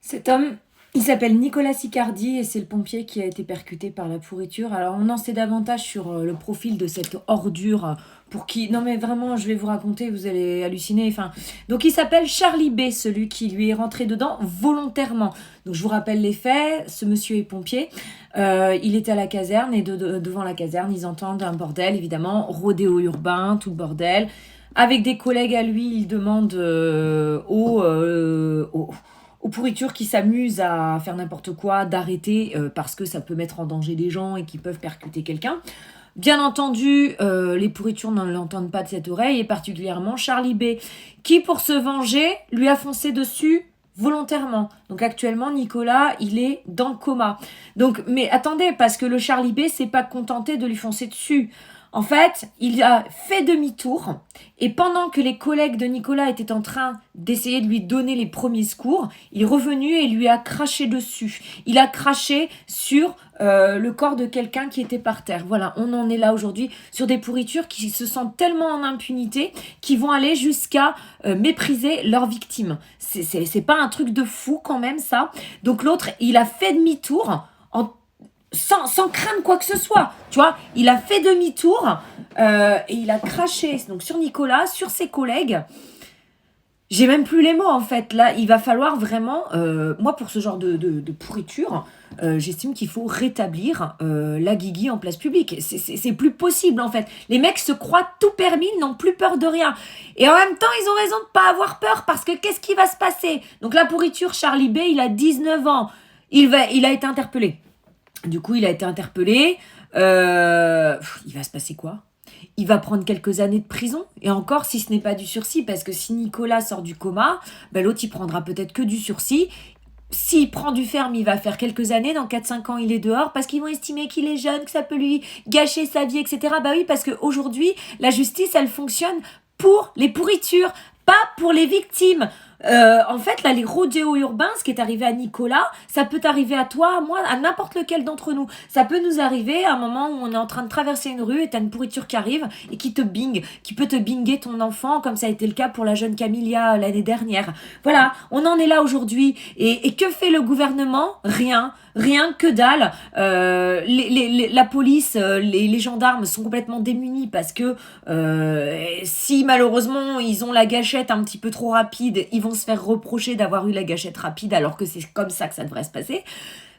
Cet homme, il s'appelle Nicolas Sicardi et c'est le pompier qui a été percuté par la pourriture. Alors on en sait davantage sur le profil de cette ordure pour qui... Non mais vraiment, je vais vous raconter, vous allez halluciner. Enfin, donc il s'appelle Charlie B, celui qui lui est rentré dedans volontairement. Donc je vous rappelle les faits, ce monsieur est pompier. Il était à la caserne et devant la caserne, ils entendent un bordel, évidemment, rodéo urbain, tout le bordel. Avec des collègues à lui, il demande aux pourritures qui s'amusent à faire n'importe quoi, d'arrêter parce que ça peut mettre en danger des gens et qui peuvent percuter quelqu'un. Bien entendu, les pourritures ne l'entendent pas de cette oreille, et particulièrement Charlie B, qui, pour se venger, lui a foncé dessus volontairement. Donc actuellement, Nicolas, il est dans le coma. Donc, mais attendez, parce que le Charlie B s'est pas contenté de lui foncer dessus. En fait, il a fait demi-tour et pendant que les collègues de Nicolas étaient en train d'essayer de lui donner les premiers secours, il est revenu et lui a craché dessus. Il a craché sur le corps de quelqu'un qui était par terre. Voilà, on en est là aujourd'hui sur des pourritures qui se sentent tellement en impunité qu'ils vont aller jusqu'à mépriser leurs victimes. C'est pas un truc de fou quand même ça. Donc l'autre, il a fait demi-tour en sans craindre quoi que ce soit, tu vois, il a fait demi-tour et il a craché donc sur Nicolas, sur ses collègues. J'ai même plus les mots en fait. Là, il va falloir vraiment, moi pour ce genre de pourriture, j'estime qu'il faut rétablir la guigui en place publique. C'est plus possible en fait. Les mecs se croient tout permis, ils n'ont plus peur de rien. Et en même temps, ils ont raison de pas avoir peur parce que qu'est-ce qui va se passer? Donc la pourriture, Charlie B, il a 19 ans. Il a été interpellé. Du coup, il a été interpellé. Il va se passer quoi? Il va prendre quelques années de prison. Et encore, si ce n'est pas du sursis, parce que si Nicolas sort du coma, ben, l'autre, il prendra peut-être que du sursis. S'il prend du ferme, il va faire quelques années. Dans 4-5 ans, il est dehors parce qu'ils vont estimer qu'il est jeune, que ça peut lui gâcher sa vie, etc. Bah oui, parce qu'aujourd'hui, la justice, elle fonctionne pour les pourritures, pas pour les victimes. En fait, là, les rodéos urbains, ce qui est arrivé à Nicolas, ça peut arriver à toi, à moi, à n'importe lequel d'entre nous. Ça peut nous arriver à un moment où on est en train de traverser une rue et t'as une pourriture qui arrive et qui te bing, qui peut te binger ton enfant, comme ça a été le cas pour la jeune Camilia l'année dernière. Voilà, on en est là aujourd'hui. Et que fait le gouvernement? Rien. Rien que dalle. La police, les gendarmes sont complètement démunis parce que si malheureusement ils ont la gâchette un petit peu trop rapide, ils vont se faire reprocher d'avoir eu la gâchette rapide alors que c'est comme ça que ça devrait se passer.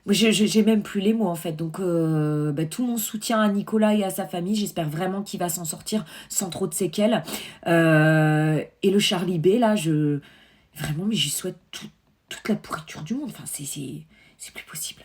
Moi, j'ai même plus les mots en fait. Donc, tout mon soutien à Nicolas et à sa famille. J'espère vraiment qu'il va s'en sortir sans trop de séquelles. Et le Charlie B, là, vraiment, mais j'y souhaite toute la pourriture du monde. Enfin, c'est plus possible.